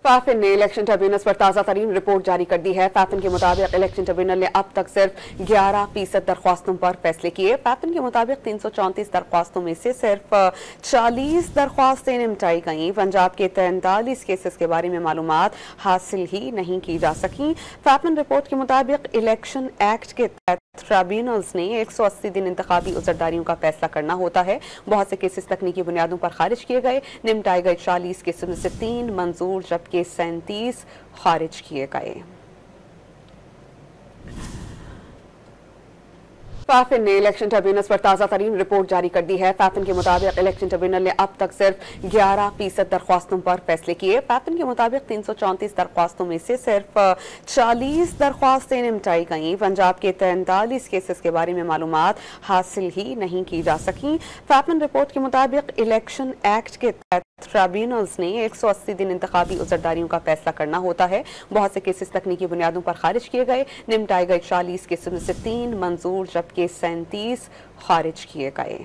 फाफिन ने election tribunal पर ताज़ा तरीन रिपोर्ट जारी कर दी है। फाफिन के मुताबिक इलेक्शन ट्रिब्यूनल ने अब तक सिर्फ 11% दरख्वास्तों पर फैसले किए। फाफिन के मुताबिक 334 दरख्वास्तों में से सिर्फ 40 दरख्वास्तें निपटाई गईं। पंजाब के 43 केसेस के बारे में मालूमात हासिल ही नहीं की जा सकी। फाफिन रिपोर्ट के मुताबिक इलेक्शन एक्ट के तहत ट्रिब्यूनल्स ने 180 दिन इंतखाबी उजरदारियों का फैसला करना होता है। बहुत से केसेस तकनीकी बुनियादों पर खारिज किए गए। निपटाए गए 40 केसों में से 3 मंजूर जबकि 37 खारिज किए गए। फाफिन ने इलेक्शन ट्रिब्यूनल पर ताज़ा तरीन रिपोर्ट जारी कर दी है। फाफिन के मुताबिक इलेक्शन ट्रिब्यूनल ने अब तक सिर्फ 11% दरख्वास्तों पर फैसले किए। फाफिन के मुताबिक 334 दरख्वास्तों में से सिर्फ 40 दरख्वास्तें निपटाई गईं। पंजाब के 43 केसेस के बारे में मालूमात हासिल ही नहीं की जा सकी। फाफिन रिपोर्ट के मुताबिक इलेक्शन एक्ट के तहत ट्रिब्यूनल्स ने 180 दिन इंतखाबी उजरदारियों का फैसला करना होता है। बहुत से केसेस तकनीकी बुनियादों पर खारिज किए गए। निपटाए गए 40 केसों में से 3 मंजूर जबकि 37 खारिज किए गए।